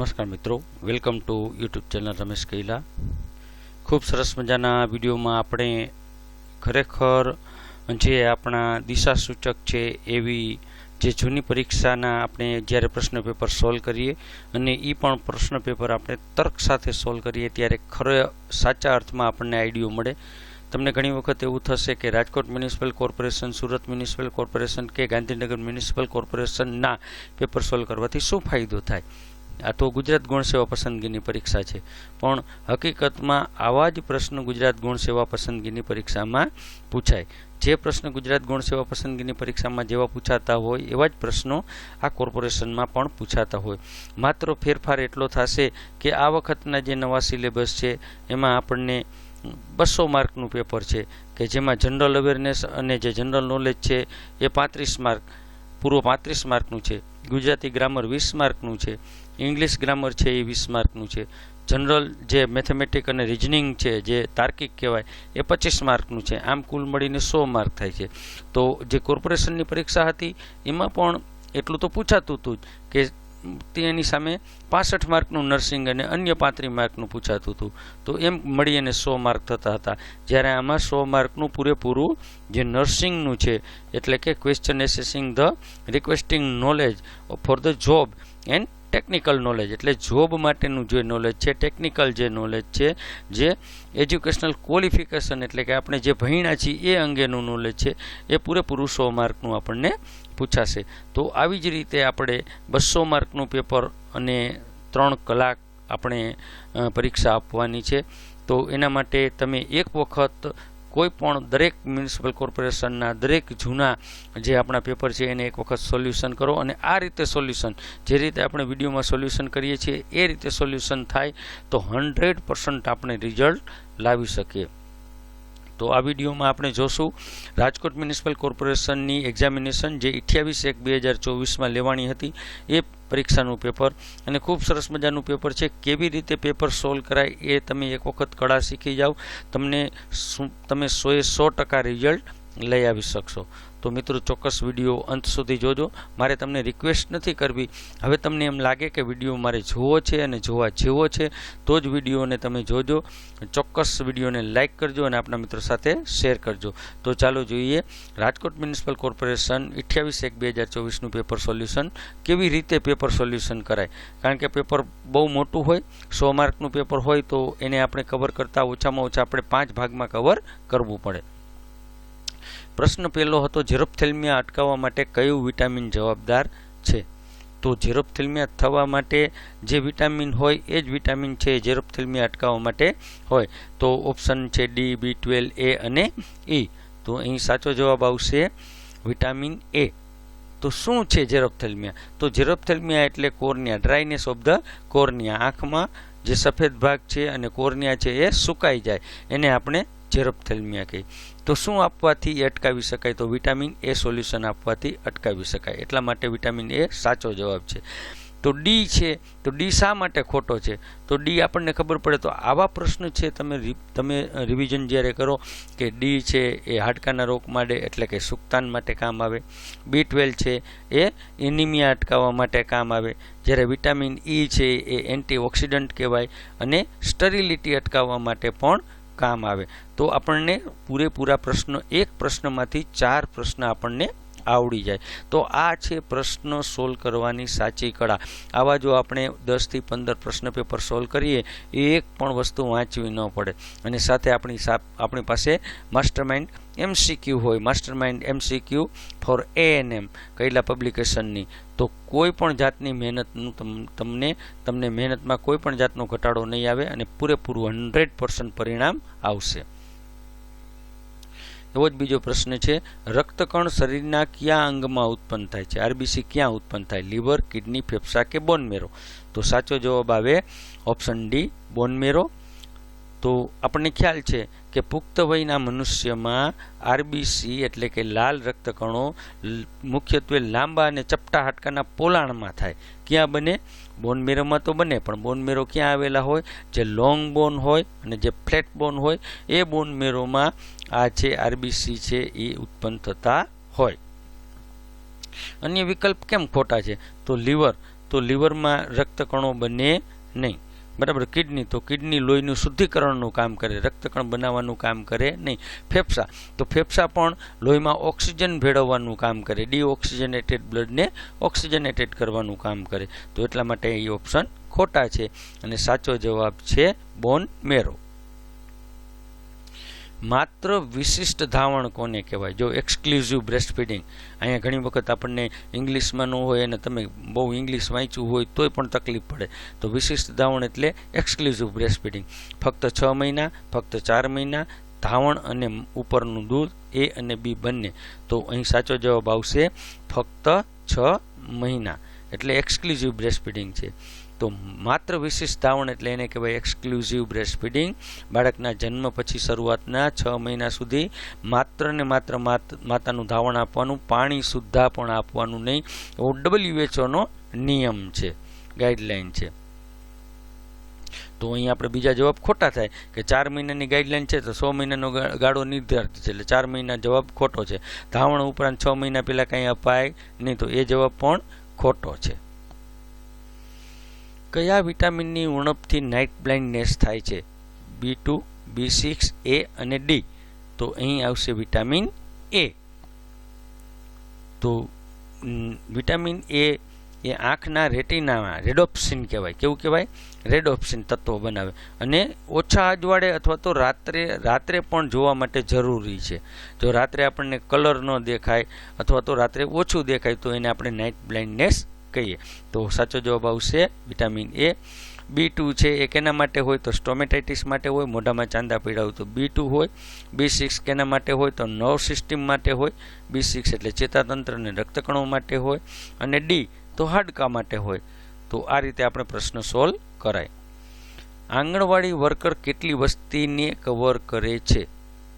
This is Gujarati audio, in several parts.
નમસ્કાર મિત્રો, welcome to YouTube channel Ramesh Kaila. ખૂબ સરસ મજાના વિડીયોમાં આપણે ખરેખર જે આપણા દિશાસૂચક છે એવી જે જૂની પરીક્ષાના આપણે જ્યારે પ્રશ્ન પેપર સોલ્વ કરીએ અને એ પણ પ્રશ્ન પેપર આપણે તર્ક સાથે સોલ્વ કરીએ ત્યારે સાચા અર્થમાં આપણને આઈડિયો મળે. તમને ઘણી વખત એવું થશે કે Rajkot municipal corporation, Surat municipal corporation કે ગાંધીનગર મ્યુનિસિપલ કોર્પોરેશનના પેપર સોલ્વ કરવાથી શું ફાયદો થાય. આ તો ગુજરાત ગૌણ સેવા પસંદગીની પરીક્ષા છે, પણ હકીકતમાં આવા જ પ્રશ્ન ગુજરાત ગૌણ સેવા પસંદગીની પરીક્ષામાં પૂછાય. જે પ્રશ્ન ગુજરાત ગૌણ સેવા પસંદગીની પરીક્ષામાં જેવા પૂછાતા હોય એવા જ પ્રશ્નો આ કોર્પોરેશનમાં પણ પૂછાતા હોય. માત્ર ફેરફાર એટલો થશે કે આ વખતના જે નવા સિલેબસ છે એમાં આપણને 200 માર્કનું પેપર છે કે જેમાં જનરલ અવેરનેસ અને જે જનરલ નોલેજ છે એ 35 માર્ક, પૂર્વ 35 માર્કનું છે. ગુજરાતી ગ્રામર 20 માર્કનું છે. ઇંગ્લિશ ગ્રામર છે એ 20 માર્કનું છે. જનરલ જે મેથેમેટિક અને રિઝનિંગ છે જે તાર્કિક કહેવાય એ 25 માર્કનું છે. આમ કુલ મળીને 100 માર્ક થાય છે. તો જે કોર્પોરેશનની પરીક્ષા હતી એમાં પણ એટલું તો પૂછાતું હતું જ કે તેની સામે 65 માર્કનું નર્સિંગ અને અન્ય 35 માર્કનું પૂછાતું હતું. તો એમ મળીને 100 માર્ક થતા હતા. જ્યારે આમાં 100 માર્કનું પૂરેપૂરું જે નર્સિંગનું છે એટલે કે question assessing the requesting knowledge for the job and technical knowledge, એટલે જોબ માટેનું જે નોલેજ છે, ટેકનિકલ જે નોલેજ છે, જે એજ્યુકેશનલ ક્વોલિફિકેશન એટલે કે આપણે જે ભણ્યા છીએ એ અંગેનું નોલેજ છે, એ પૂરેપૂરું 100 માર્કનું આપણને પૂછાશે. તો આવી જ રીતે આપણે 200 માર્કનું પેપર અને 3 કલાક આપણે પરીક્ષા આપવાની છે. તો એના માટે તમે એક વખત કોઈ પણ દરેક મ્યુનિસિપલ કોર્પોરેશનના દરેક જૂના જે આપણા પેપર છે એને એક વખત સોલ્યુશન કરો અને આ રીતે સોલ્યુશન જે રીતે આપણે વિડીયોમાં સોલ્યુશન કરીએ છીએ એ રીતે સોલ્યુશન થાય તો 100% આપણે રિઝલ્ટ લાવી શકીએ. તો આ વિડીયોમાં આપણે જોશું રાજકોટ મ્યુનિસિપલ કોર્પોરેશનની એક્ઝામિનેશન જે 28/1/2024માં લેવાની હતી એ પરીક્ષાનું પેપર, અને ખૂબ સરસ મજાનું પેપર છે. કેવી રીતે પેપર સોલ્વ કરાય એ તમે એક વખત કળા શીખી જાઓ, તમે 100% રિઝલ્ટ લઈ આવી શકશો. તો મિત્રો ચોક્કસ વિડીયો અંત સુધી જોજો. મારે તમને રિક્વેસ્ટ નથી કરવી. હવે તમને એમ લાગે કે વિડીયો મારે જોવો છે અને જોવા જેવો છે તો જ વિડીયોને તમે જોજો. ચોક્કસ વિડીયોને લાઇક કરજો અને આપણા મિત્રો સાથે શેર કરજો. તો ચાલો જોઈએ રાજકોટ મ્યુનિસિપલ કોર્પોરેશન 28/1/2024નું પેપર સોલ્યુશન કેવી રીતે પેપર સોલ્યુશન કરાય. કારણ કે પેપર બહુ મોટું હોય, 100 માર્કનું પેપર હોય તો એને આપણે કવર કરતાં ઓછામાં ઓછા આપણે 5 ભાગમાં કવર કરવું પડે. પ્રશ્ન પહેલો હતો ઝેરોપ્થેલ્મિયા અટકાવવા માટે કયું વિટામિન જવાબદાર છે. તો ઝેરોપ્થેલ્મિયા થવા માટે જે વિટામિન હોય એ જ વિટામિન છે ઝેરોપ્થેલ્મિયા અટકાવવા માટે હોય. તો ઓપ્શન છે ડી, B12, A અને E. તો અહીં સાચો જવાબ આવશે વિટામિન A. તો શું છે ઝેરોપ્થેલ્મિયા? તો ઝેરોપ્થેલ્મિયા એટલે cornea, dryness of the cornea. આંખમાં જે સફેદ ભાગ છે અને કોર્નિયા છે એ સુકાઈ જાય એને આપણે ઝેરોપ્થેલ્મિયા કહી. તો શું આપવાથી એ અટકાવી શકાય? તો વિટામિન A સોલ્યુશન આપવાથી અટકાવી શકાય. એટલા માટે વિટામિન A સાચો જવાબ છે. તો ડી છે, તો ડી શા માટે ખોટો છે? તો ડી આપણને ખબર પડે. તો આવા પ્રશ્ન છે તમે રિવિઝન જ્યારે કરો કે ડી છે એ હાડકાના રોગ માટે એટલે કે સુક્તાન માટે કામ આવે, B12 છે એ એનિમિયા અટકાવવા માટે કામ આવે, જ્યારે વિટામિન E છે એ એન્ટીઓક્સિડન્ટ કહેવાય અને સ્ટરીલિટી અટકાવવા માટે પણ કામ આવે. તો આપણને પૂરેપૂરા પ્રશ્નો, એક પ્રશ્નમાંથી 4 પ્રશ્ન આપણને આવડી જાય. તો આ છે પ્રશ્ન સોલ્વ કરવાની સાચી કળા. આવા જો આપણે 10 થી 15 પ્રશ્ન પેપર સોલ્વ કરીએ એ એક પણ વસ્તુ વાંચવી ન પડે. અને સાથે આપણી પાસે માસ્ટરમાઇન્ડ MCQ હોય, mastermind MCQ for ANM Kaila પબ્લિકેશનની. તો કોઈ પણ જાતની મહેનતનું તમને મહેનતમાં કોઈ પણ જાતનો ઘટાડો નહીં આવે અને પૂરેપૂરું 100% પરિણામ આવશે. એવો જ બીજો પ્રશ્ન છે, રક્તકણ શરીરના કયા અંગમાં ઉત્પન્ન થાય છે? RBC ક્યાં ઉત્પન્ન થાય? લીવર, કિડની, ફેફસા કે બોન મેરો? તો સાચો જવાબ આવે ઓપ્શન ડી, બોન મેરો. તો આપણને ખ્યાલ છે કે પુખ્ત વયના મનુષ્યમાં RBC એટલે કે લાલ રક્તકણો મુખ્યત્વે લાંબા અને ચપટા હાડકાના પોલાણમાં થાય. ક્યાં બને? બોન મેરોમાં તો બને, પણ બોન મેરો ક્યાં આવેલા હોય? જે લોંગ બોન હોય અને જે ફ્લેટ બોન હોય એ બોન મેરોમાં આ જે RBC છે એ ઉત્પન્ન થતા હોય. અન્ય વિકલ્પ કેમ ખોટા છે? તો લીવર, તો લીવરમાં રક્તકણો બને નહીં. બરાબર. કિડની, તો કિડની લોહીનું શુદ્ધિકરણનું કામ કરે, રક્તકણ બનાવવાનું કામ કરે નહીં. ફેફસા, તો ફેફસા પણ લોહીમાં ઓક્સિજન ભેળવવાનું કામ કરે, ડીઓક્સિજનેટેડ બ્લડને ઓક્સિજનેટેડ કરવાનું કામ કરે. તો એટલા માટે એ ઓપ્શન ખોટા છે અને સાચો જવાબ છે બોન મેરો. માત્ર વિશિષ્ટ ધાવણ કોને કહેવાય? જો એક્સક્લુઝિવ બ્રેસ્ટ ફીડિંગ, અહીંયા ઘણી વખત આપણને ઇંગ્લિશમાં ન હોય અને તમે બહુ ઇંગ્લિશ વાંચ્યું હોય તોય પણ તકલીફ પડે. તો વિશિષ્ટ ધાવણ એટલે એક્સક્લુઝિવ બ્રેસ્ટ ફીડિંગ. ફક્ત 6 મહિના, ફક્ત 4 મહિના, ધાવણ અને ઉપરનું દૂધ, એ અને બી બંને. તો અહીં સાચો જવાબ આવશે ફક્ત 6 મહિના, એટલે એક્સક્લુઝિવ બ્રેસ્ટ ફીડિંગ છે. તો માત્ર વિશિષ્ટ ધાવણ એટલે એને કહેવાય એક્સક્લુઝિવ બ્રેસ્ટ ફીડિંગ. બાળકના જન્મ પછી શરૂઆતના 6 મહિના સુધી માત્ર ને માત્ર માતાનું ધાવણ આપવાનું, પાણી સુદ્ધા પણ આપવાનું નહીં. WHO નિયમ છે, ગાઈડલાઈન છે. તો અહીં આપણે બીજા જવાબ ખોટા થાય કે 4 મહિનાની ગાઈડલાઈન છે તો 100 મહિનાનો ગાળો નિર્ધારિત છે, એટલે 4 મહિના જવાબ ખોટો છે. ધાવણ ઉપરાંત 6 મહિના પહેલાં કંઈ અપાય નહીં, તો એ જવાબ પણ ખોટો છે. કયા વિટામિનની ઉણપથી નાઇટ બ્લાઇન્ડનેસ થાય છે? B2, B6, A અને D. તો અહીં આવશે વિટામિન A. તો વિટામિન A એ આંખના રેટિનામાં રેડોપ્સિન કહેવાય. કેવું કહેવાય? રેડોપ્સિન તત્વો બનાવે અને ઓછા અજવાળે અથવા તો રાત્રે પણ જોવા માટે જરૂરી છે. જો રાત્રે આપણને કલર ન દેખાય અથવા તો રાત્રે ઓછું દેખાય તો એને આપણે નાઇટ બ્લાઇન્ડનેસ કહીએ. તો સાચો જવાબ આવશે વિટામિન A. B2 છે એ કેના માટે હોય? તો સ્ટોમેટાઇટિસ માટે હોય, મોઢામાં ચાંદા પીડા હોય તો B2 હોય. B6 કેના માટે હોય? તો નર્વ સિસ્ટમ માટે હોય. B6 એટલે ચેતાતંત્ર અને રક્તકણો માટે હોય. અને D તો હાડકા માટે હોય. તો આ રીતે આપણે પ્રશ્ન સોલ્વ કરાય. આંગણવાડી વર્કર કેટલી વસ્તીને કવર કરે છે?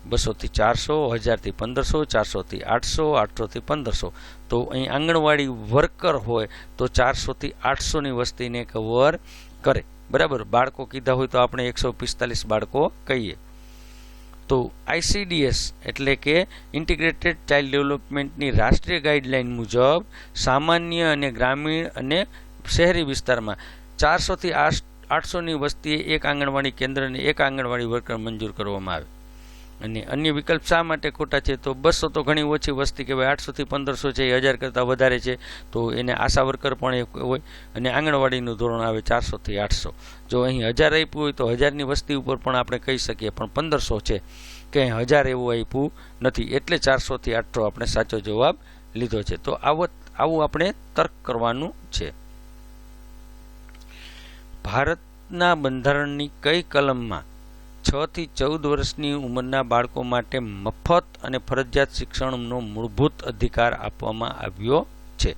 200 થી 400, 1000 થી 1500, 400 થી 800, 800 થી 1500. તો અહીં આંગણવાડી વર્કર હોય તો 400 થી 800 ની વસ્તીને કવર કરે. બરાબર. બાળકો કીધા હોય તો આપણે 145 બાળકો કહીએ. તો ICDS એટલે કે ઇન્ટિગ્રેટેડ ચાઇલ્ડ ડેવલપમેન્ટની રાષ્ટ્રીય ગાઈડલાઈન મુજબ સામાન્ય અને ગ્રામીણ અને શહેરી વિસ્તારમાં 400 થી 800 ની વસ્તીએ એક આંગણવાડી કેન્દ્ર અને એક આંગણવાડી વર્કર મંજૂર કરવામાં આવે. અને અન્ય વિકલ્પ શા માટે ખોટા છે? તો 200 તો ઘણી ઓછી વસ્તી કહેવાય, 800 થી 1500 છે એ 1000 કરતાં વધારે છે, તો એને આશા વર્કર પણ એક હોય. અને આંગણવાડીનું ધોરણ આવે 400 થી 800. જો અહીં 1000 આપ્યું હોય તો 1000ની વસ્તી ઉપર પણ આપણે કહી શકીએ, પણ 1500 છે કે 1000 એવું આપ્યું નથી, એટલે 400 થી 800 આપણે સાચો જવાબ લીધો છે. તો આવું આપણે તર્ક કરવાનું છે. ભારતના બંધારણની કઈ કલમમાં 6 થી 14 વર્ષની ઉંમરના બાળકો માટે મફત અને ફરજિયાત શિક્ષણનો મૂળભૂત અધિકાર આપવામાં આવ્યો છે?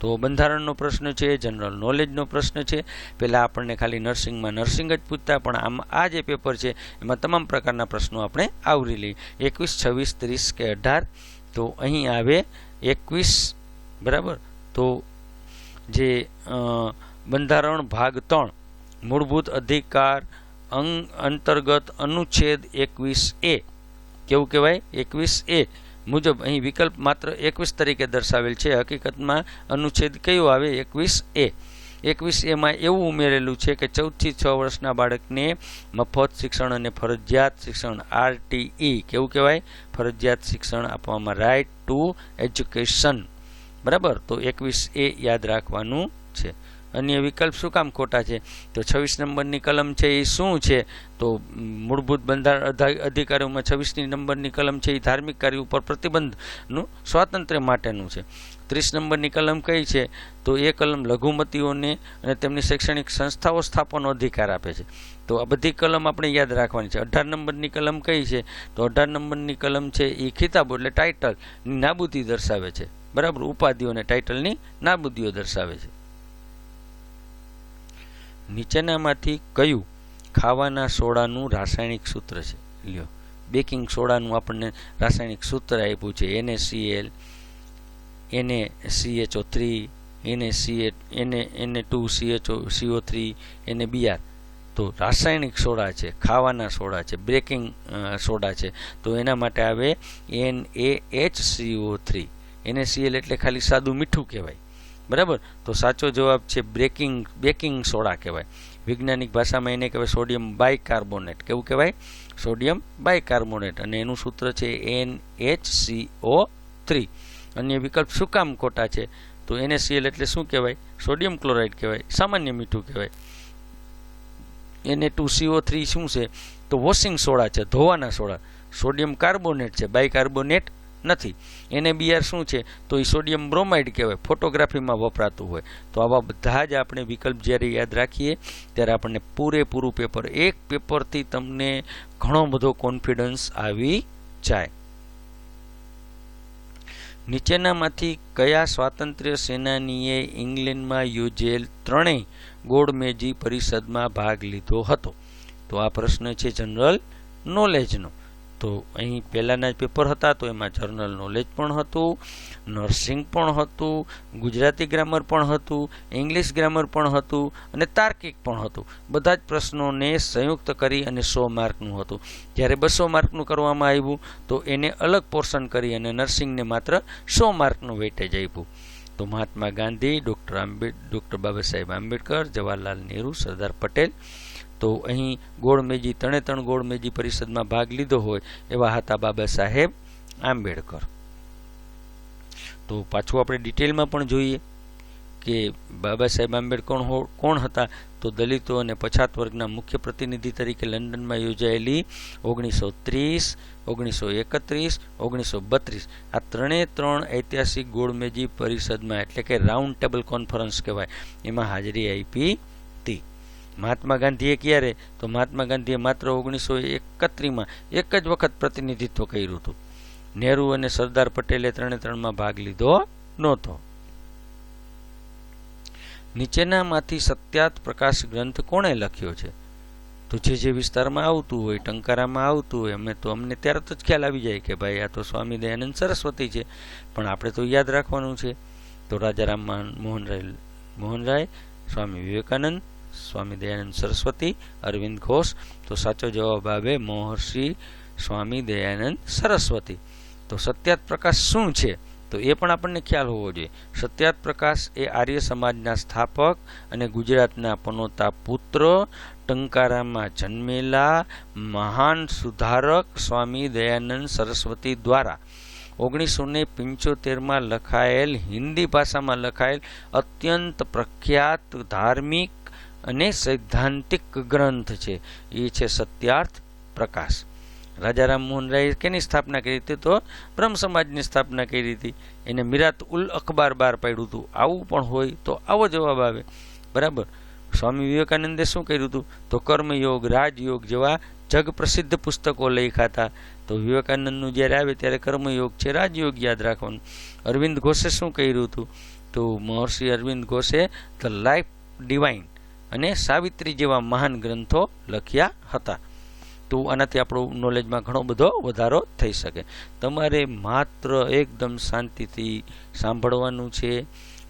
તો બંધારણનો પ્રશ્ન છે, જનરલ નોલેજનો પ્રશ્ન છે. પહેલાં આપણને ખાલી નર્સિંગમાં નર્સિંગ જ પૂછતા, પણ આ જે પેપર છે એમાં તમામ પ્રકારના પ્રશ્નો આપણે આવરી લઈએ. 21, 26, 30 કે 18. તો અહીં આવે 21. બરાબર. તો જે બંધારણ ભાગ 3 મૂળભૂત અધિકાર અંતર્ગત અનુચ્છેદ 21A કેવું કહેવાય? 21A મુજબ અહીં વિકલ્પ માત્ર 21 તરીકે દર્શાવેલ છે. હકીકતમાં અનુચ્છેદ કયો આવે? 21A. 21A એવું ઉમેરેલું છે કે 14 થી 6 વર્ષના બાળકને મફત શિક્ષણ અને ફરજિયાત શિક્ષણ RTE કેવું કહેવાય? ફરજિયાત શિક્ષણ આપવામાં, રાઇટ ટુ એજ્યુકેશન. બરાબર. તો 21A યાદ રાખવાનું છે. અન્ય વિકલ્પ શું કામ ખોટા છે? તો 26 નંબરની કલમ છે એ શું છે? તો મૂળભૂત બંધારણ અધિકારોમાં 26 નંબરની કલમ છે એ ધાર્મિક કાર્યો ઉપર પ્રતિબંધનું સ્વાતંત્ર્ય માટેનું છે. 30 નંબરની કલમ કઈ છે? તો એ કલમ લઘુમતીઓને અને તેમની શૈક્ષણિક સંસ્થાઓ સ્થાપવાનો અધિકાર આપે છે. તો આ બધી કલમ આપણે યાદ રાખવાની છે. 18 નંબરની કલમ કઈ છે? તો 18 નંબરની કલમ છે એ ખિતાબો એટલે ટાઇટલની નાબૂદી દર્શાવે છે. બરાબર. ઉપાધિઓ અને ટાઇટલની નાબૂદીઓ દર્શાવે છે. નીચેનામાંથી કયું ખાવાના સોડાનું રાસાયણિક સૂત્ર છે? લ્યો, બેકિંગ સોડાનું આપણને રાસાયણિક સૂત્ર આપ્યું છે, NaCl, NaCHO3, Na2CO3, NaBr. તો રાસાયણિક સોડા છે, ખાવાના સોડા છે, બેકિંગ સોડા છે. તો એના માટે આવે NaHCO3. NaCl એટલે ખાલી સાદું મીઠું કહેવાય. બરાબર. તો સાચો જવાબ છે બેકિંગ સોડા કહેવાય. વૈજ્ઞાનિક ભાષામાં એને કહેવાય સોડિયમ બાયકાર્બોનેટ. કેવું કહેવાય? Sodium bicarbonate. અને એનું સૂત્ર છે NaCO3. અન્ય વિકલ્પ શું કામ ખોટા છે? તો NaCl એટલે શું કહેવાય? સોડિયમ ક્લોરાઇડ કહેવાય, સામાન્ય મીઠું કહેવાય. Na2CO3 શું છે? તો વોશિંગ સોડા છે, ધોવાના સોડા. સોડિયમ કાર્બોનેટ છે, બાયકાર્બોનેટ નથી. NaBr શું છે? તો એ સોડિયમ બ્રોમાઇડ કહેવાય, ફોટોગ્રાફીમાં વપરાતું હોય. તો આવા બધા જ આપણે વિકલ્પ જ્યારે યાદ રાખીએ ત્યારે આપણને પૂરેપૂરું પેપર, એક પેપરથી તમને ઘણો બધો કોન્ફિડન્સ આવી જાય. નીચેનામાંથી કયા સ્વાતંત્ર્ય સેનાનીએ ઇંગ્લેન્ડમાં યોજેલ ત્રણેય ગોળમેજી પરિષદમાં ભાગ લીધો હતો? તો આ પ્રશ્ન છે જનરલ નોલેજનો. તો અહીં પહેલાંના જ પેપર હતા, તો એમાં જનરલ નોલેજ પણ હતું, નર્સિંગ પણ હતું, ગુજરાતી ગ્રામર પણ હતું, ઇંગ્લિશ ગ્રામર પણ હતું અને તાર્કિક પણ હતું. બધા જ પ્રશ્નોને સંયુક્ત કરી અને 100 માર્કનું હતું. જ્યારે 200 માર્કનું કરવામાં આવ્યું તો એને અલગ પોર્શન કરી અને નર્સિંગને માત્ર 100 માર્કનું વેઇટેજ આપ્યું. તો મહાત્મા ગાંધી, ડૉક્ટર બાબા સાહેબ આંબેડકર, જવાહરલાલ નહેરુ, સરદાર પટેલ. તો અહીં ગોળમેજી ત્રણે ગોળમેજી પરિષદમાં ભાગ લીધો હોય એવા હતા બાબા સાહેબ આંબેડકર. તો પાછું આપણે ડિટેલમાં પણ જોઈએ કે બાબા સાહેબ આંબેડકર કોણ હતા? તો દલિતો અને પછાત વર્ગના મુખ્ય પ્રતિનિધિ તરીકે લંડનમાં યોજાયેલી 1930, 1931, 1932 આ ત્રણ ઐતિહાસિક ગોળમેજી પરિષદમાં, એટલે કે રાઉન્ડ ટેબલ કોન્ફરન્સ કહેવાય, એમાં હાજરી આપી હતી. મહાત્મા ગાંધીએ ક્યારે? તો મહાત્મા ગાંધીએ માત્ર 1931માં એક જ વખત પ્રતિનિધિત્વ કર્યું હતું. નહેરુ અને સરદાર પટેલે ત્રણમાં ભાગ લીધો નહોતો. નીચેનામાંથી સત્યાર્થ પ્રકાશ ગ્રંથ કોણે લખ્યો છે? તો જે વિસ્તારમાં આવતું હોય, ટંકારામાં આવતું હોય, અમને તરત જ ખ્યાલ આવી જાય કે ભાઈ આ તો સ્વામી દયાનંદ સરસ્વતી છે. પણ આપણે તો યાદ રાખવાનું છે. તો રાજારામ મોહન રાય, સ્વામી વિવેકાનંદ, સ્વામી દયાનંદ સરસ્વતી, અરવિંદ ઘોષ. તો સાચો જવાબ આવે મહર્ષિ સ્વામી દયાનંદ સરસ્વતી. તો સત્યાર્થ પ્રકાશ શું છે? તો એ પણ આપણને ખ્યાલ હોવો જોઈએ. સત્યાર્થ પ્રકાશ એ આર્ય સમાજના સ્થાપક અને ગુજરાતના પનોતા પુત્ર, ટંકારામાં જન્મેલા મહાન સુધારક સ્વામી દયાનંદ સરસ્વતી દ્વારા 1975માં લખાયેલ, હિન્દી ભાષામાં લખાયેલ અત્યંત પ્રખ્યાત ધાર્મિક અને સૈદ્ધાંતિક ગ્રંથ છે. એ છે સત્યાર્થ પ્રકાશ. રાજારામ મોહન રાયે કેની સ્થાપના કરી હતી? તો બ્રહ્મ સમાજની સ્થાપના કરી હતી. એને મિરાત ઉલ અખબાર બહાર પાડ્યું હતું. આવું પણ હોય તો આવો જવાબ આવે. બરાબર. સ્વામી વિવેકાનંદે શું કર્યું હતું? તો કર્મયોગ, રાજયોગ જેવા જગ પ્રસિદ્ધ પુસ્તકો લખ્યા હતા. તો વિવેકાનંદનું જ્યારે આવે ત્યારે કર્મયોગ છે, રાજયોગ યાદ રાખવાનું. અરવિંદ ઘોષે શું કર્યું હતું? તો મહર્ષિ અરવિંદ ઘોષે ધ લાઈફ ડિવાઇન અને સાવિત્રી જેવા મહાન ગ્રંથો લખ્યા હતા. તો આનાથી આપણું નોલેજમાં ઘણો બધો વધારો થઈ શકે. તમારે માત્ર એકદમ શાંતિથી સાંભળવાનું છે,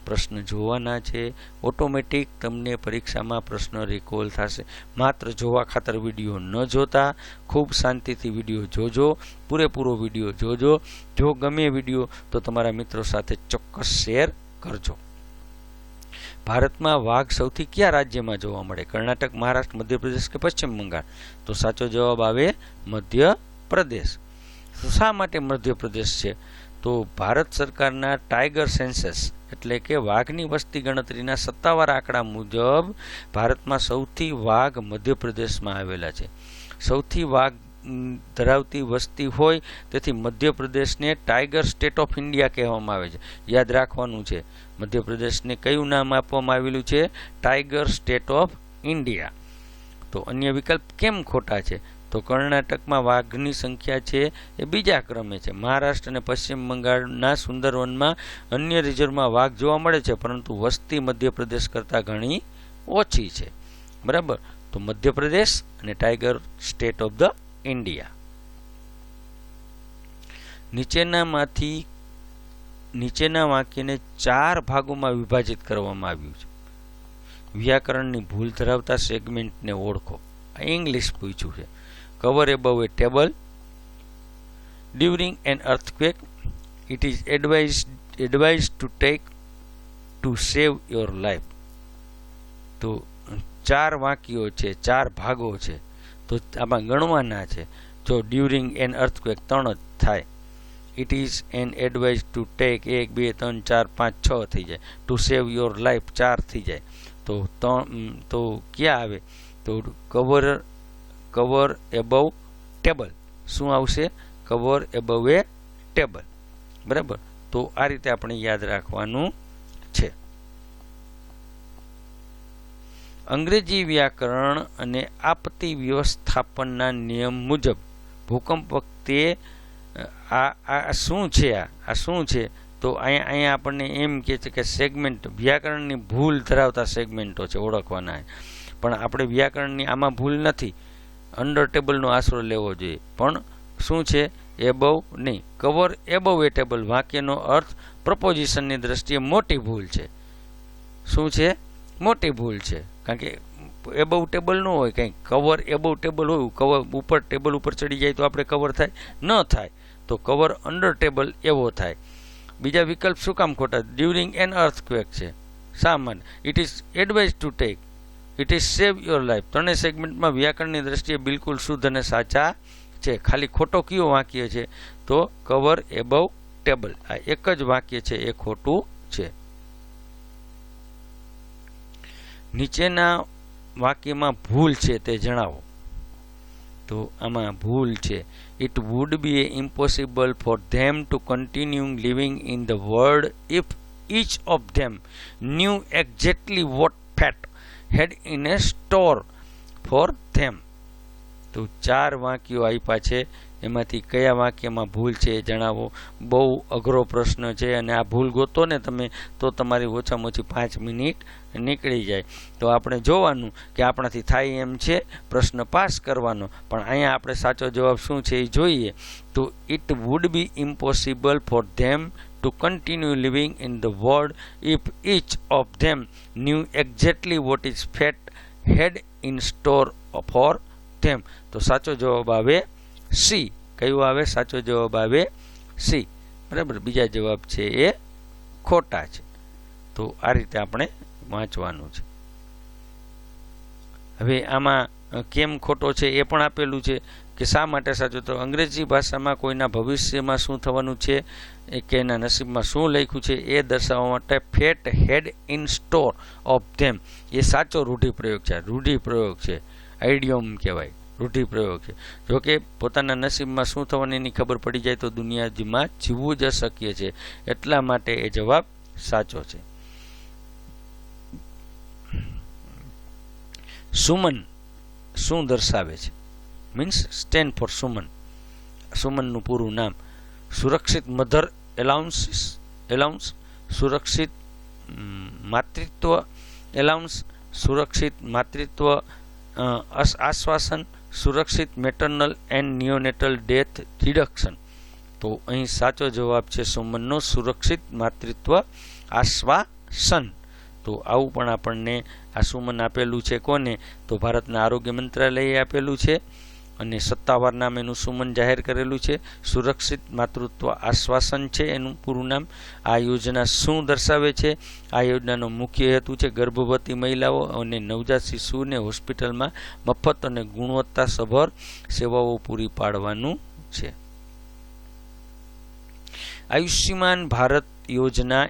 પ્રશ્ન જોવાના છે. ઓટોમેટિક તમને પરીક્ષામાં પ્રશ્ન રિકોલ થશે. માત્ર જોવા ખાતર વિડીયો ન જોતા, ખૂબ શાંતિથી વિડીયો જોજો, પૂરેપૂરો વિડીયો જોજો. જો ગમે વિડીયો તો તમારા મિત્રો સાથે ચોક્કસ શેર કરજો. ભારતમાં વાઘ સૌથી કયા રાજ્યમાં જોવા મળે? કર્ણાટક, મહારાષ્ટ્ર, મધ્યપ્રદેશ કે પશ્ચિમ બંગાળ? તો સાચો જવાબ આવે મધ્યપ્રદેશ. શા માટે મધ્યપ્રદેશ છે? તો ભારત સરકારના ટાઈગર સેન્સસ એટલે કે વાઘની વસ્તી ગણતરીના સત્તાવાર આંકડા મુજબ ભારતમાં સૌથી વાઘ મધ્યપ્રદેશમાં આવેલા છે. સૌથી વાઘ ધરાવતી વસ્તી હોય તેથી મધ્યપ્રદેશને ટાઈગર સ્ટેટ ઓફ ઇન્ડિયા કહેવામાં આવે છે. યાદ રાખવાનું છે. મધ્યપ્રદેશને કયું નામ આપવામાં આવેલું છે? Tiger state of India. તો અન્ય વિકલ્પ કેમ ખોટા છે? તો કર્ણાટકમાં વાઘની સંખ્યા છે એ બીજા ક્રમે છે. મહારાષ્ટ્ર અને પશ્ચિમ બંગાળના સુંદરવનમાં અન્ય રિઝર્વમાં વાઘ જોવા મળે છે, પરંતુ વસ્તી મધ્યપ્રદેશ કરતાં ઘણી ઓછી છે. બરાબર. તો મધ્યપ્રદેશ અને tiger state of the India. નીચેના વાક્યને 4 ભાગોમાં વિભાજિત કરવામાં આવ્યું છે. વ્યાકરણની ભૂલ ધરાવતા સેગમેન્ટને ઓળખો. આ ઇંગ્લિશ પૂછ્યું છે. Cover above a table. During an earthquake, it is advise to take to save your life. તો 4 વાક્યો છે, 4 ભાગો છે, તો આમાં ગણવાના છે. જો ડ્યુરિંગ એન અર્થક્વેક 3 જ થાય. It is an advice to take 1 2 3 4 5 6 થઈ જાય. ટુ સેવ યોર લાઈફ 4 થઈ જાય. તો ક્યાં આવે? તો કવર એબવ ટેબલ. શું આવશે? Cover above a table. બરાબર. તો આ રીતે આપણે યાદ રાખવાનું છે. અંગ્રેજી વ્યાકરણ અને આપત્તિ વ્યવસ્થાપનના નિયમ મુજબ ભૂકંપ વખતે આ શું છે? આ શું છે? તો અહીંયા આપણને એમ કહે છે કે સેગમેન્ટ, વ્યાકરણની ભૂલ ધરાવતા સેગમેન્ટો છે, ઓળખવાના. પણ આપણે વ્યાકરણની આમાં ભૂલ નથી. અંડર ટેબલનો આશરો લેવો જોઈએ. પણ શું છે? એબવ નહીં, કવર એબવ એ ટેબલ. વાક્યનો અર્થ પ્રપોઝિશનની દ્રષ્ટિએ મોટી ભૂલ છે. શું છે? મોટી ભૂલ છે. કારણ કે એબવ ટેબલ ન હોય, કંઈ કવર એબવ ટેબલ હોય. કવર ઉપર, ટેબલ ઉપર ચડી જાય તો આપણે કવર થાય? ન થાય. તો કવર અંડર ટેબલ એવો થાય. બીજા વિકલ્પ શું કામ ખોટા? ડ્યુરિંગ એન અર્થક્વેક છે. શા માટે? It is advice to take, it is save your life. ત્રણેય સેગમેન્ટમાં વ્યાકરણની દ્રષ્ટિએ બિલકુલ શુદ્ધ અને સાચા છે. ખાલી ખોટો કયો વાક્ય છે? તો કવર એબવ ટેબલ. આ એક જ વાક્ય છે, એ ખોટું છે. નીચેના વાક્યમાં ભૂલ છે તે જણાવો. તો આમાં ભૂલ છે. It would be impossible for them to continue living in the world if each of them knew exactly what fat had in a store for them. તો 4 વાક્યો આપ્યા છે, એમાંથી કયા વાક્યમાં ભૂલ છે એ જણાવો. બહુ અઘરો પ્રશ્ન છે, અને આ ભૂલ ગોતો ને તમે તો તમારી ઓછામાં ઓછી 5 મિનિટ નીકળી જાય. તો આપણે જોવાનું કે આપણાથી થાય એમ છે, પ્રશ્ન પાસ કરવાનો. પણ અહીંયા આપણે સાચો જવાબ શું છે એ જોઈએ. તો it would be impossible for them to continue living in the world if each of them knew exactly what is fate had in store for them. તો સાચો જવાબ આવે સી. કયું આવે? સાચો જવાબ આવે સી. બરાબર. બીજા જવાબ છે એ ખોટા છે. તો આ રીતે આપણે વાંચવાનું છે. હવે આમાં કેમ ખોટો છે એ પણ આપેલું છે કે શા માટે સાચું. તો અંગ્રેજી ભાષામાં કોઈના ભવિષ્યમાં શું થવાનું છે કે એના નસીબમાં શું લખ્યું છે એ દર્શાવવા માટે fate had in store of them એ સાચો રૂઢિપ્રયોગ છે. રૂઢિપ્રયોગ છે, આઈડિયોમ કહેવાય, રૂઢિપ્રયોગ છે. જોકે પોતાના નસીબમાં શું થવાનું એની ખબર પડી જાય તો દુનિયામાં જીવવું જ અશક્ય છે. એટલા માટે એ જવાબ સાચો છે. સુમન શું દર્શાવે છે? Means stand for Suman. સુમનનું પૂરું નામ સુરક્ષિત મધર એલાઉન્સ, સુરક્ષિત માતૃત્વ એલાઉન્સ, સુરક્ષિત માતૃત્વ આશ્વાસન, સુરક્ષિત maternal and neonatal death reduction. તો અહીં સાચો જવાબ છે સુમનનો સુરક્ષિત માતૃત્વ આશ્વાસન. તો આવું પણ આપણને આ સુમન આપેલું છે કોને? તો ભારતના આરોગ્ય મંત્રાલયે આપેલું છે, અને સત્તાવાર નામ એનું સુમન જાહેર કરેલું છે. સુરક્ષિત માતૃત્વ આશ્વાસન છે એનું પૂરું નામ. આ યોજના શું દર્શાવે છે? આ યોજનાનો મુખ્ય હેતુ છે ગર્ભવતી મહિલાઓ અને નવજાત શિશુને હોસ્પિટલમાં મફત અને ગુણવત્તાસભર સેવાઓ પૂરી પાડવાનું છે. આયુષ્યમાન ભારત યોજના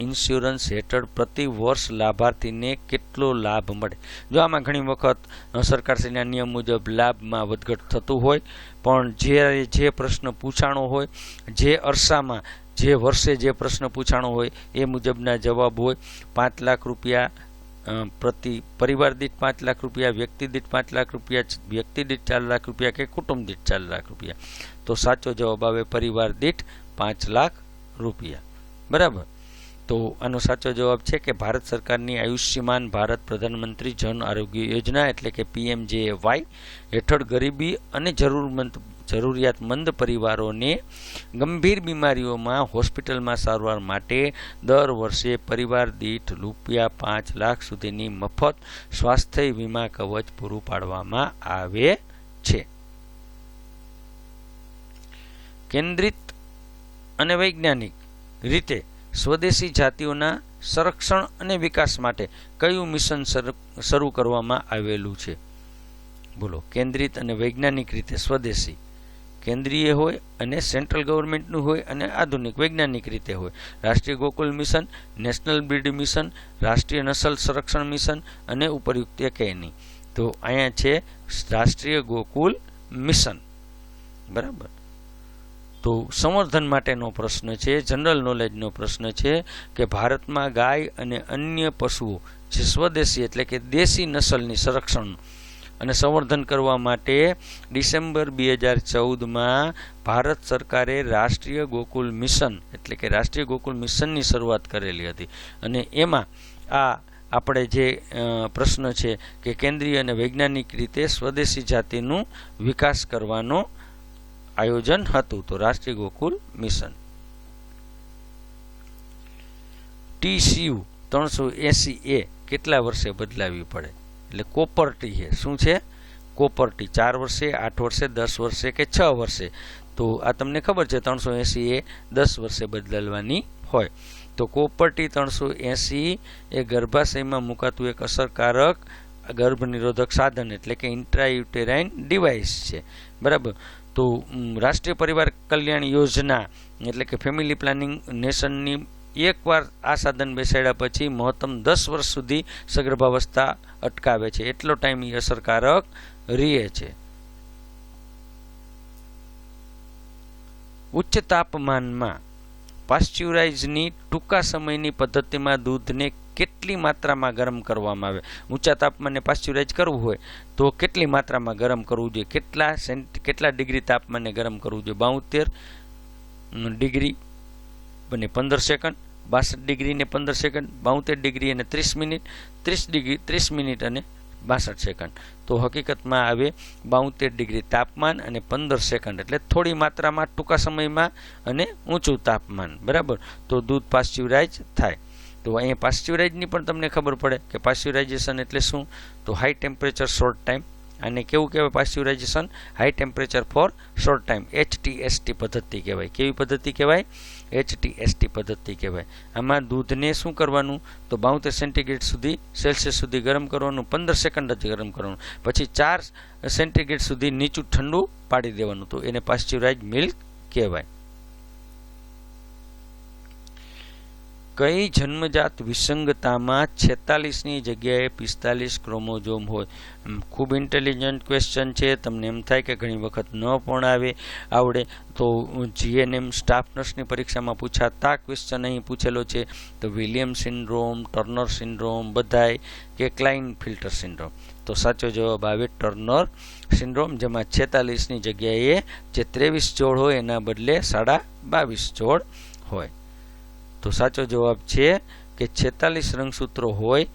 ઇન્સ્યોરન્સ હેઠળ પ્રતિ વર્ષ લાભાર્થીને કેટલો લાભ મળે? જો આમાં ઘણી વખત સરકારશ્રીના નિયમ મુજબ લાભમાં વધઘટ થતું હોય, પણ જે પ્રશ્ન પૂછાણો હોય, જે અરસામાં જે વર્ષે જે પ્રશ્ન પૂછાણો હોય એ મુજબના જવાબ હોય. 5 લાખ રૂપિયા પ્રતિ પરિવાર દીઠ 5 લાખ રૂપિયા, વ્યક્તિ દીઠ 5 લાખ રૂપિયા, વ્યક્તિ દીઠ 4 લાખ રૂપિયા કે કુટુંબ દીઠ 4 લાખ રૂપિયા. તો સાચો જવાબ આવે પરિવાર દીઠ 5 લાખ રૂપિયા. બરાબર. તો આનો સાચો જવાબ છે કે ભારત સરકારની આયુષ્યમાન ભારત પ્રધાનમંત્રી જન આરોગ્ય યોજના એટલે કે PMJAY હેઠળ ગરીબી અને જરૂરિયાતમંદ પરિવારોને ગંભીર બીમારીઓમાં હોસ્પિટલમાં સારવાર માટે દર વર્ષે પરિવાર દીઠ રૂપિયા 5 લાખ સુધીની મફત સ્વાસ્થ્ય વીમા કવચ પૂરું પાડવામાં આવે છે. કેન્દ્રિત અને વૈજ્ઞાનિક રીતે સ્વદેશી જાતિઓના સંરક્ષણ અને વિકાસ માટે કયું મિશન શરૂ કરવામાં આવેલું છે? બોલો. કેન્દ્રિત અને વૈજ્ઞાનિક રીતે સ્વદેશી, કેન્દ્રીય હોય અને સેન્ટ્રલ ગવર્મેન્ટનું હોય અને આધુનિક વૈજ્ઞાનિક રીતે હોય. રાષ્ટ્રીય Gokul mission, national breed mission, રાષ્ટ્રીય નસલ સંરક્ષણ મિશન અને ઉપરયુક્ત એકેય નહીં. તો અહીંયા છે રાષ્ટ્રીય ગોકુલ મિશન. બરાબર. તો સંવર્ધન માટેનો પ્રશ્ન છે, જનરલ નોલેજનો પ્રશ્ન છે કે ભારતમાં ગાય અને અન્ય પશુઓ જે સ્વદેશી એટલે કે દેશી નસલની સંરક્ષણ અને સંવર્ધન કરવા માટે ડિસેમ્બર 2014માં ભારત સરકારે રાષ્ટ્રીય ગોકુલ મિશન એટલે કે રાષ્ટ્રીય ગોકુલ મિશનની શરૂઆત કરેલી હતી. અને એમાં આપણે જે પ્રશ્ન છે કે કેન્દ્રીય અને વૈજ્ઞાનિક રીતે સ્વદેશી જાતિનું વિકાસ કરવાનો આયોજન હતું. તો રાષ્ટ્રીય ગોકુલ મિશન. TCU 380A કેટલા વર્ષે બદલાવી પડે? એટલે કોપરટી છે. શું છે? કોપરટી. 4 વર્ષે, 8 વર્ષે, 10 વર્ષે કે 6 વર્ષે? તો આ તમને ખબર છે 380A 10 વર્ષે બદલવાની હોય. તો કોપરટી 380 એ ગર્ભાશયમાં મુકાતું એક અસરકારક ગર્ભ નિરોધક સાધન એટલે કે ઇન્ટ્રાયુટેરાઇન ડિવાઇસ છે. બરાબર. તો રાષ્ટ્રીય પરિવાર કલ્યાણ યોજના એટલે કે ફેમિલી પ્લાનિંગ નેશનની એકવાર આ સાધન બેસાડ્યા પછી મહત્તમ 10 વર્ષ સુધી સગર્ભાવસ્થા અટકાવે છે. એટલો ટાઈમ એ અસરકારક રહે છે. ઉચ્ચ તાપમાનમાં પાસ્ચ્યુરાઇઝની ટૂંકા સમયની પદ્ધતિમાં દૂધને કેટલી માત્રામાં ગરમ કરવામાં આવે? ઊંચા તાપમાને પાસ્ચ્યુરાઇઝ કરવું હોય તો કેટલી માત્રામાં ગરમ કરવું જોઈએ? કેટલા ડિગ્રી તાપમાને ગરમ કરવું જોઈએ? 72 ડિગ્રી અને 15 સેકન્ડ, 62 ડિગ્રી ને 15 સેકન્ડ, 72 ડિગ્રી અને 30 મિનિટ, 30 મિનિટ અને 62 સેકન્ડ. તો હકીકતમાં આવે 72 ડિગ્રી તાપમાન અને 15 સેકન્ડ એટલે થોડી માત્રામાં ટૂંકા સમયમાં અને ઊંચું તાપમાન. બરાબર. તો દૂધ પાસ્ચ્યુરાઇઝ થાય. તો અહીંયા પાસ્ચ્યુરાઇઝની પણ તમને ખબર પડે કે પાસ્ચ્યુરાઇઝેશન એટલે શું? તો હાઈ ટેમ્પરેચર શોર્ટ ટાઈમ. આને કેવું કહેવાય? Pasteurisation high temperature for short time, HTST પદ્ધતિ કહેવાય. કેવી પદ્ધતિ કહેવાય? HTST પદ્ધતિ કહેવાય. આમાં દૂધને શું કરવાનું? તો 72 સેલ્સિયસ સુધી ગરમ કરવાનું, 15 સેકન્ડ જ ગરમ કરવાનું, પછી 4 સેન્ટીગ્રેડ સુધી નીચું ઠંડુ પાડી દેવાનું. તો એને પાસ્ચ્યુરાઇઝ મિલ્ક કહેવાય. કઈ જન્મજાત વિસંગતામાં 46ની જગ્યાએ 45 ક્રોમોઝોમ હોય? ખૂબ ઇન્ટેલિજન્ટ ક્વેશ્ચન છે. તમને એમ થાય કે ઘણી વખત ન પણ આવડે તો GNM સ્ટાફ નર્સની પરીક્ષામાં પૂછાતા ક્વેશ્ચન અહીં પૂછેલો છે. તો વિલિયમ સિન્ડ્રોમ, ટર્નર સિન્ડ્રોમ બધાય કે ક્લાઇનફિલ્ટર સિન્ડ્રોમ? તો સાચો જવાબ આવે ટર્નર સિન્ડ્રોમ, જેમાં 46ની જગ્યાએ જે 23 જોડ હોય એના બદલે 22.5 જોડ હોય. તો સાચો જવાબ છે કે 46 રંગસૂત્રો હોય.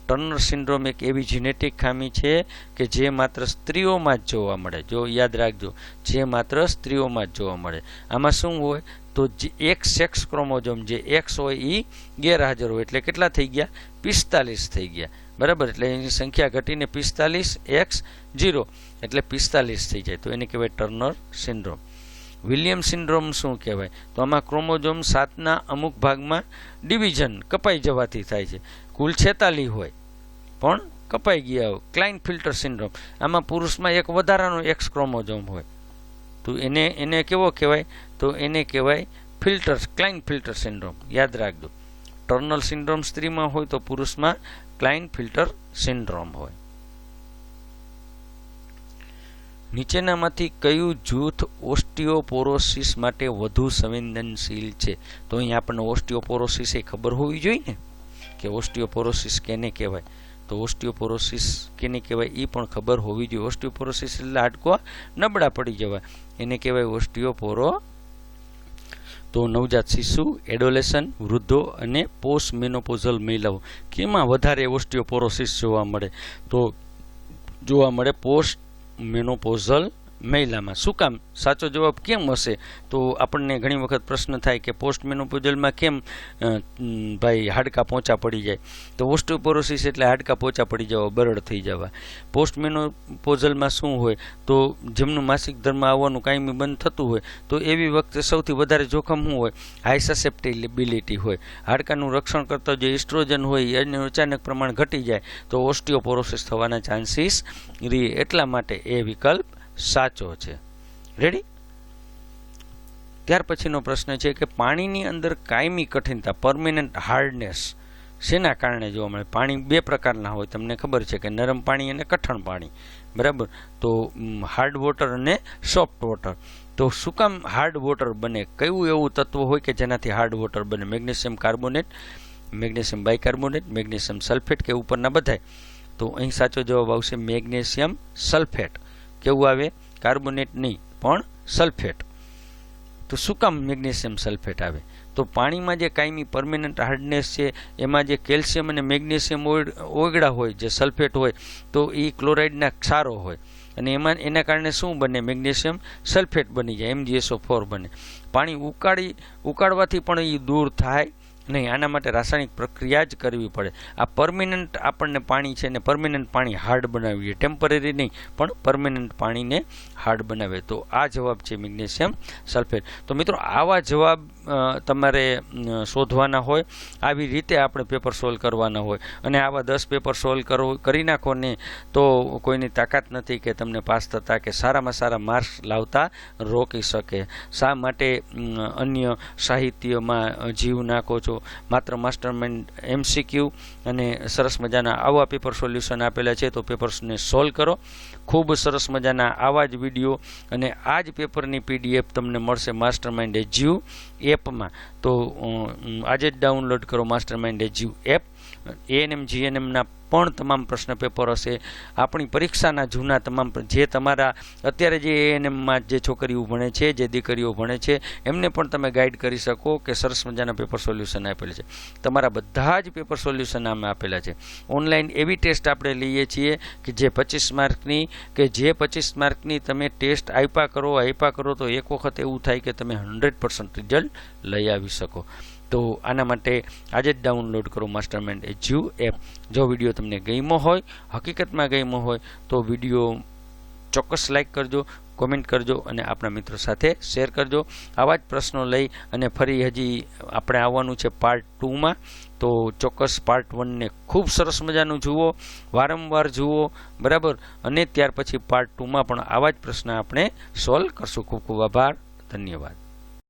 ટર્નર સિન્ડ્રોમ એક એવી જીનેટિક ખામી છે કે જે માત્ર સ્ત્રીઓમાં જ જોવા મળે. જો યાદ રાખજો, જે માત્ર સ્ત્રીઓમાં જ જોવા મળે. આમાં શું હોય? તો એક સેક્સ ક્રોમોઝોમ જે X હોય એ ગેરહાજર હોય. એટલે કેટલા થઈ ગયા? 45 થઈ ગયા. બરાબર. એટલે એની સંખ્યા ઘટીને 45X0 એટલે 45 થઈ જાય. તો એને કહેવાય ટર્નર સિન્ડ્રોમ. વિલિયમ સિન્ડ્રોમ શું કહેવાય? તો આમાં ક્રોમોઝોમ 7ના અમુક ભાગમાં ડિવિઝન કપાઈ જવાથી થાય છે. કુલ 46 હોય પણ કપાઈ ગયા હોય. ક્લાઇનફિલ્ટર સિન્ડ્રોમ, આમાં પુરુષમાં એક વધારાનો X ક્રોમોઝોમ હોય. તો એને કેવો કહેવાય? તો એને કહેવાય ક્લાઇનફિલ્ટર સિન્ડ્રોમ. યાદ રાખજો. ટર્નર સિન્ડ્રોમ સ્ત્રીમાં હોય તો પુરુષમાં ક્લાઇનફિલ્ટર સિન્ડ્રોમ હોય. નીચેનામાંથી કયું જૂથ ઓસ્ટિયોપોરોસિસ માટે વધુ સંવેદનશીલ છે? તો અહીં આપણને ઓસ્ટિયોપોરોસિસ એ ખબર હોવી જોઈએ ને કે ઓસ્ટિયોપોરોસિસ કેને કહેવાય. તો ઓસ્ટિયોપોરોસિસ કેને કહેવાય એ પણ ખબર હોવી જોઈએ. ઓસ્ટિયોપોરોસિસ એટલે હાડકો નબળા પડી જવાય, એને કહેવાય ઓસ્ટિયોપોરો. તો નવજાત શિશુ, એડોલેશન, વૃદ્ધો અને પોસ્ટ મેનોપોઝલ મહિલાઓ કેમાં વધારે ઓસ્ટિયોપોરોસિસ જોવા મળે? તો જોવા મળે પોસ્ટ મેનોપોઝલ મહિલામાં. શું કામ? સાચો જવાબ કેમ હશે? તો આપણને ઘણી વખત પ્રશ્ન થાય કે પોસ્ટ મેનોપોઝલમાં કેમ ભાઈ હાડકાં પોચા પડી જાય? તો ઓસ્ટિયોપોરોસિસ એટલે હાડકાં પોચા પડી જવા, બરડ થઈ જવા. પોસ્ટ મેનોપોઝલમાં શું હોય? તો જેમનું માસિક ધર્મ આવવાનું કાયમી બંધ થતું હોય તો એવી વખતે સૌથી વધારે જોખમ શું હોય? હાઈ સસેપ્ટેબિલિટી હોય. હાડકાનું રક્ષણ કરતા જે ઇસ્ટ્રોજન હોય એનું અચાનક પ્રમાણ ઘટી જાય તો ઓસ્ટિયોપોરોસિસ થવાના ચાન્સીસ રહે. એટલા માટે એ વિકલ્પ સાચો છે. રેડી? ત્યાર પછીનો પ્રશ્ન છે કે પાણીની અંદર કાયમી કઠિનતા, પરમેનન્ટ હાર્ડનેસ શેના કારણે જોવા મળે? પાણી બે પ્રકારના હોય, તમને ખબર છે કે નરમ પાણી અને કઠણ પાણી, બરાબર? તો હાર્ડ વોટર અને સોફ્ટ વોટર. તો શું કામ હાર્ડ વોટર બને? કયું એવું તત્વ હોય કે જેનાથી હાર્ડ વોટર બને? Magnesium carbonate, magnesium bicarbonate, magnesium sulphate કે ઉપરના બધાય? તો અહીં સાચો જવાબ આવશે મેગ્નેશિયમ સલ્ફેટ. કેવું આવે? કાર્બોનેટ નહીં પણ સલ્ફેટ. તો શું કામ મેગ્નેશિયમ સલ્ફેટ આવે? તો પાણીમાં જે કાયમી પરમેનન્ટ હાર્ડનેસ છે એમાં જે કેલ્શિયમ અને મેગ્નેશિયમ ઓગળા હોય, જે સલ્ફેટ હોય, તો એ ક્લોરાઇડના ક્ષારો હોય અને એના કારણે શું બને? મેગ્નેશિયમ સલ્ફેટ બની જાય, MgSO4 બને. પાણી ઉકાળવાથી પણ એ દૂર થાય નહીં. આના માટે રાસાયણિક પ્રક્રિયા જ કરવી પડે. આ પરમેનન્ટ આપણને પાણી છે ને પરમેનન્ટ પાણી હાર્ડ બનાવીએ, ટેમ્પરરી નહીં પણ પરમેનન્ટ પાણીને હાર્ડ બનાવે. તો આ જવાબ છે મેગ્નેશિયમ સલ્ફેટ. તો મિત્રો આવા જવાબ તમારે શોધવાના હોય, આવી રીતે આપણે પેપર સોલ્વ કરવાના હોય અને આવા 10 પેપર સોલ્વ કરી નાખો ને તો કોઈની તાકાત નથી કે તમને પાસ થતા કે સારામાં સારા માર્ક્સ લાવતા રોકી શકે. શા માટે અન્ય સાહિત્યમાં જીવ નાખો છો? માત્ર માસ્ટરમાઇન્ડ MCQ અને સરસ મજાના આવા પેપર સોલ્યુશન આપેલા છે, તો પેપર્સને સોલ્વ કરો. ખૂબ સરસ મજાના આવા જ વિડીયો અને આ જ પેપરની PDF તમને મળશે માસ્ટરમાઇન્ડ એજ્યુ એપમાં. તો આજે જ ડાઉનલોડ કરો માસ્ટરમાઇન્ડ એજ્યુ એપ. ANM GNMના પણ તમામ પ્રશ્ન પેપર હશે. આપણી પરીક્ષાના જૂના તમામ જે તમારા અત્યારે જે ANMમાં જે છોકરીઓ ભણે છે, જે દીકરીઓ ભણે છે, એમને પણ તમે ગાઈડ કરી શકો કે સરસ મજાના પેપર સોલ્યુશન આપેલા છે. તમારા બધા જ પેપર સોલ્યુશન આમાં આપેલા છે. ઓનલાઈન એવી ટેસ્ટ આપણે લઈએ છીએ કે જે 25 માર્કની કે જે 25 માર્કની તમે ટેસ્ટ આપ્યા કરો તો એક વખત એવું થાય કે તમે 100% રિઝલ્ટ લઈ આવી શકો. તો આના માટે આજે જ ડાઉનલોડ કરો માસ્ટરમાઇન્ડ એજ્યુ એપ. જો વિડીયો તમને ગમ્યો હોય, હકીકતમાં ગમ્યો હોય, તો વિડીયો ચોક્કસ લાઈક કરજો, કોમેન્ટ કરજો અને આપણા મિત્રો સાથે શેર કરજો. આવા જ પ્રશ્નો લઈ અને ફરી હજી આપણે આવવાનું છે પાર્ટ 2માં. તો ચોક્કસ પાર્ટ 1ને ખૂબ સરસ મજાનું જુઓ, વારંવાર જુઓ, બરાબર? અને ત્યાર પછી પાર્ટ 2માં પણ આવા જ પ્રશ્ન આપણે સોલ્વ કરશું. ખૂબ ખૂબ આભાર, ધન્યવાદ.